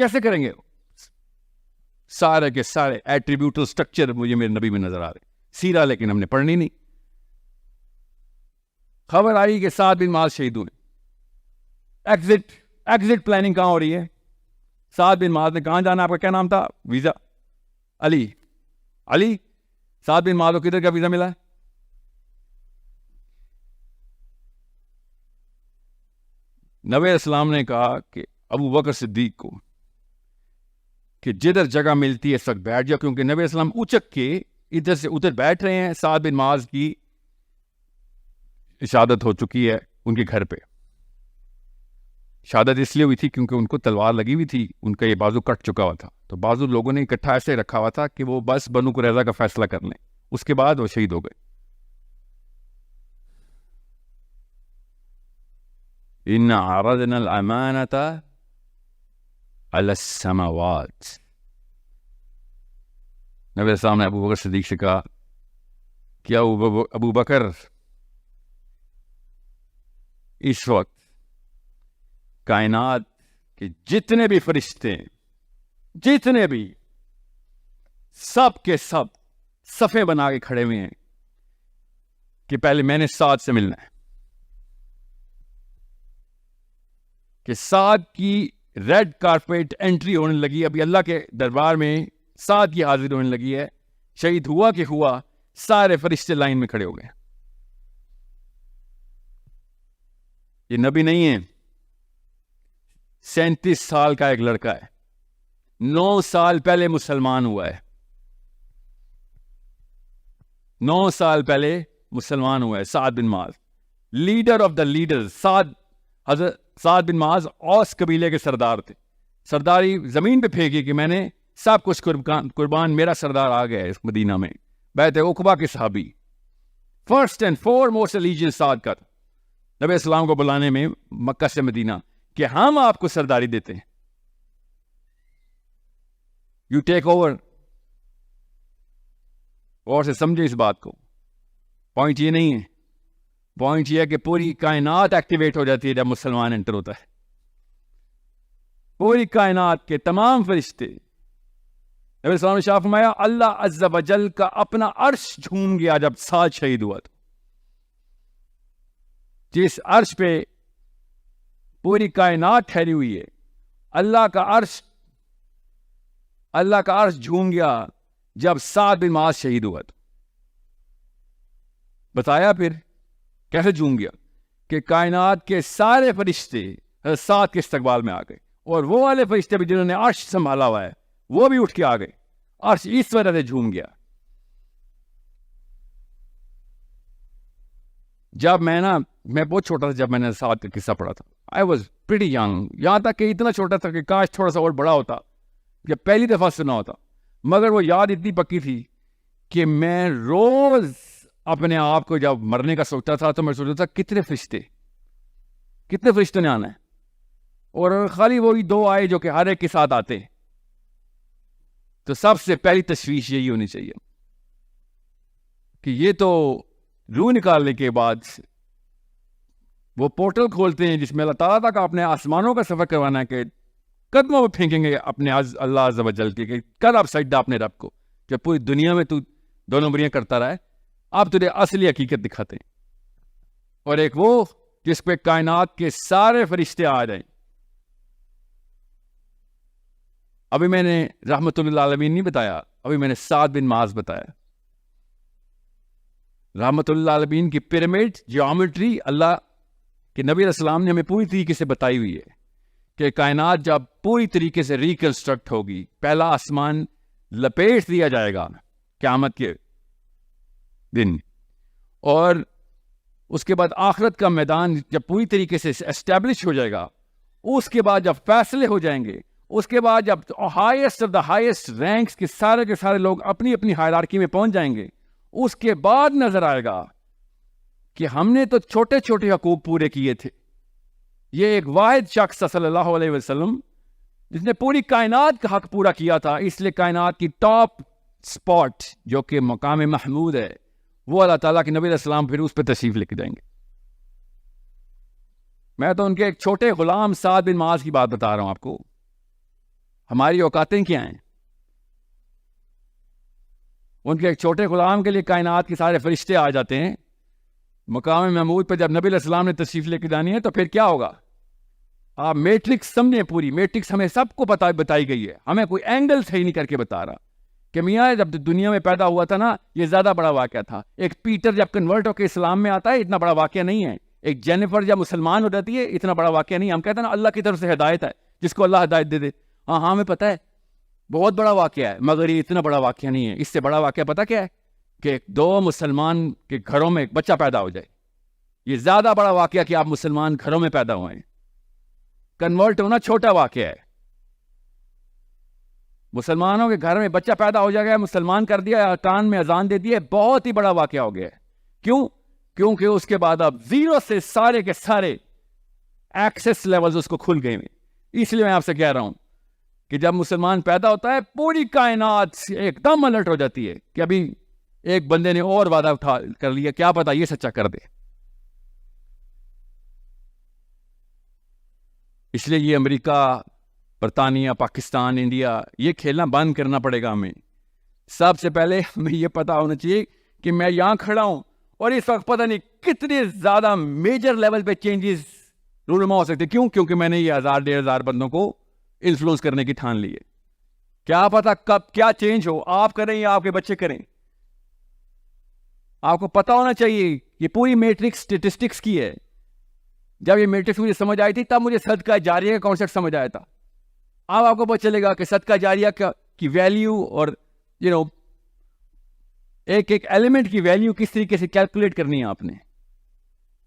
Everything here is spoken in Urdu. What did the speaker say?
کیسے کریں گے؟ سارے کے سارے ایٹریبیوٹل سٹرکچر مجھے میرے نبی میں نظر آ رہے. سیرہ لیکن ہم نے پڑھنی نہیں. خبر آئی کہ سعد بن معاذ شہید ہوئے. ایگزٹ پلاننگ کہاں ہو رہی ہے؟ سعد بن معاذ نے کہاں جانا؟ آپ کا کیا نام تھا؟ ویزا علی. سعد بن معاذ کو کدھر کا ویزا ملا ہے؟ نبی علیہ السلام نے کہا کہ ابو بکر صدیق کو کہ جدھر جگہ ملتی ہے اس وقت بیٹھ جاؤ، کیونکہ نبی علیہ السلام اچک کے ادھر سے ادھر بیٹھ رہے ہیں. سعد بن معاذ کی شہادت ہو چکی ہے ان کے گھر پہ. شہادت اس لیے ہوئی تھی کیونکہ ان کو تلوار لگی ہوئی تھی، ان کا یہ بازو کٹ چکا ہوا تھا. تو بازو لوگوں نے اکٹھا ایسے رکھا ہوا تھا کہ وہ بس بنو قریظہ کا فیصلہ کر لیں، اس کے بعد وہ شہید ہو گئے. ان عرضنا الامانۃ علی السماوات. نبی علیہ السلام نے ابو بکر صدیق سے کہا کہ ابو بکر اس وقت کائنات کے جتنے بھی فرشتے ہیں، جتنے بھی، سب کے سب صفیں بنا کے کھڑے ہوئے ہیں کہ پہلے میں نے سعد سے ملنا ہے، کہ سعد کی ریڈ کارپیٹ انٹری ہونے لگی. ابھی اللہ کے دربار میں سعد کی حاضر ہونے لگی ہے. شہید ہوا کہ ہوا، سارے فرشتے لائن میں کھڑے ہو گئے. یہ نبی نہیں ہے، 37 سال کا ایک لڑکا ہے، 9 سال پہلے مسلمان ہوا ہے. 9 سال پہلے مسلمان ہوا ہے سعد بن معاذ، لیڈر آف دا لیڈر. حضرت سعد بن معاذ اوس قبیلے کے سردار تھے. سرداری زمین پہ پھینکی کہ میں نے سب کچھ قربان، میرا سردار آ گیا ہے اس مدینہ میں. بیعت عقبہ کے صحابی، first and four most allegiance سعد کا تھا. نبی السلام کو بلانے میں مکہ سے مدینہ کہ ہم آپ کو سرداری دیتے ہیں، یو ٹیک اوور. اور سے سمجھے اس بات کو. پوائنٹ یہ نہیں ہے، پوائنٹ یہ ہے کہ پوری کائنات ایکٹیویٹ ہو جاتی ہے جب مسلمان انٹر ہوتا ہے. پوری کائنات کے تمام فرشتے. نبی السلام نے شاہ فرمایا اللہ عز و جل کا اپنا عرش جھوم گیا جب سعد شہید ہوا. تو جس عرش پہ پوری کائنات ٹھہری ہوئی ہے، اللہ کا عرش جھوم گیا جب سعد بن معاذ شہید ہوا. تو بتایا پھر کیسے جھوم گیا کہ کائنات کے سارے فرشتے سعد کے استقبال میں آ گئے، اور وہ والے فرشتے بھی جنہوں نے عرش سنبھالا ہوا ہے وہ بھی اٹھ کے آ گئے. عرش اس وجہ سے جھوم گیا. جب میں بہت چھوٹا تھا جب میں نے سعد کا قصہ پڑھا تھا. آئی واز پریٹی ینگ، یہاں تک کہ اتنا چھوٹا تھا کہ کاش تھوڑا سا اور بڑا ہوتا جب پہلی دفعہ سنا ہوتا. مگر وہ یاد اتنی پکی تھی کہ میں روز اپنے آپ کو جب مرنے کا سوچتا تھا تو میں سوچتا تھا کتنے فرشتے نے آنا ہے، اور خالی وہی 2 آئے جو کہ ہر ایک کے ساتھ آتے. تو سب سے پہلی تشویش یہی ہونی چاہیے کہ یہ تو روح نکالنے کے بعد وہ پورٹل کھولتے ہیں جس میں اللہ تعالیٰ تک اپنے آسمانوں کا سفر کروانا ہے، کہ قدموں پہ پھینکیں گے اپنے اللہ عز و جل کے کہ کر اب سجدہ اپنے رب کو. جب پوری دنیا میں تو 2 نمبریاں کرتا رہا ہے، آپ تجھے اصلی حقیقت دکھاتے ہیں. اور ایک وہ جس پہ کائنات کے سارے فرشتے آ جائیں. ابھی میں نے رحمت اللہ عالمین نہیں بتایا، ابھی میں نے سعد بن معاذ بتایا. رحمت اللہ عالمین کی پیرامڈ جیومیٹری اللہ کے نبی علیہ السلام نے ہمیں پوری طریقے سے بتائی ہوئی ہے کہ کائنات جب پوری طریقے سے ریکنسٹرکٹ ہوگی، پہلا آسمان لپیٹ دیا جائے گا قیامت کے دن، اور اس کے بعد آخرت کا میدان جب پوری طریقے سے اسٹیبلش ہو جائے گا، اس کے بعد جب فیصلے ہو جائیں گے، اس کے بعد جب highest of the highest ranks کے سارے لوگ اپنی اپنی ہائرارکی میں پہنچ جائیں گے، اس کے بعد نظر آئے گا کہ ہم نے تو چھوٹے چھوٹے حقوق پورے کیے تھے. یہ ایک واحد شخص صلی اللہ علیہ وسلم جس نے پوری کائنات کا حق پورا کیا تھا، اس لیے کائنات کی ٹاپ سپاٹ جو کہ مقام محمود ہے، وہ اللہ تعالیٰ کے نبی علیہ السلام پھر اس پہ تشریف لے کے جائیں گے. میں تو ان کے ایک چھوٹے غلام سعد بن معاذ کی بات بتا رہا ہوں آپ کو. ہماری اوقاتیں کیا ہیں؟ ان کے ایک چھوٹے غلام کے لیے کائنات کے سارے فرشتے آ جاتے ہیں. مقام محمود پہ جب نبی علیہ السلام نے تشریف لے کے جانی ہے تو پھر کیا ہوگا؟ آپ میٹرکس سمجھیں، پوری میٹرکس ہمیں سب کو بتائی گئی ہے. ہمیں کوئی اینگل صحیح نہیں کر کے بتا رہا کہ میاں جب دنیا میں پیدا ہوا تھا نا، یہ زیادہ بڑا واقعہ تھا. ایک پیٹر جب کنورٹ ہو کے اسلام میں آتا ہے، اتنا بڑا واقعہ نہیں ہے. ایک جینیفر جب مسلمان ہو جاتی ہے، اتنا بڑا واقعہ نہیں. ہم کہتے ہیں نا اللہ کی طرف سے ہدایت ہے، جس کو اللہ ہدایت دے دے. ہاں ہمیں پتہ ہے بہت بڑا واقعہ ہے، مگر یہ اتنا بڑا واقعہ نہیں ہے. اس سے بڑا واقعہ پتہ کیا ہے؟ کہ 2 مسلمان کے گھروں میں ایک بچہ پیدا ہو جائے. یہ زیادہ بڑا واقعہ کہ آپ مسلمان گھروں میں پیدا ہوئے ہیں. کنورٹ ہونا چھوٹا واقعہ ہے. مسلمانوں کے گھر میں بچہ پیدا ہو جائے گا، مسلمان کر دیا، کان میں اذان دے دی، بہت ہی بڑا واقعہ ہو گیا ہے. کیوں؟ کیونکہ اس کے بعد اب زیرو سے سارے کے سارے ایکسس لیولز اس کو کھل گئے ہیں. اس لیے میں آپ سے کہہ رہا ہوں کہ جب مسلمان پیدا ہوتا ہے، پوری کائنات ایک دم الرٹ ہو جاتی ہے کہ ابھی ایک بندے نے اور وعدہ اٹھا کر لیا، کیا پتا یہ سچا کر دے. اس لیے یہ امریکہ، برطانیہ، پاکستان، انڈیا، یہ کھیلنا بند کرنا پڑے گا ہمیں. سب سے پہلے ہمیں یہ پتا ہونا چاہیے کہ میں یہاں کھڑا ہوں اور اس وقت پتہ نہیں کتنے زیادہ میجر لیول پہ چینجز رونما ہو سکتے. کیوں؟ کیونکہ میں نے یہ 1000-1500 بندوں کو انفلوئنس کرنے کی ٹھان لی ہے. کیا پتا کب کیا چینج ہو، آپ کریں یا آپ کے بچے کریں. آپ کو پتا ہونا چاہیے. یہ پوری میٹرکس اسٹیٹسٹکس کی ہے. جب یہ میٹرکس مجھے سمجھ آئی تھی تب مجھے صدقہ جاریہ کا کانسیپٹ سمجھ آیا تھا. اب آپ کو پتہ چلے گا کہ صدقہ جاریہ کی ویلیو اور ایک ایلیمنٹ کی ویلیو کس طریقے سے کیلکولیٹ کرنی ہے آپ نے.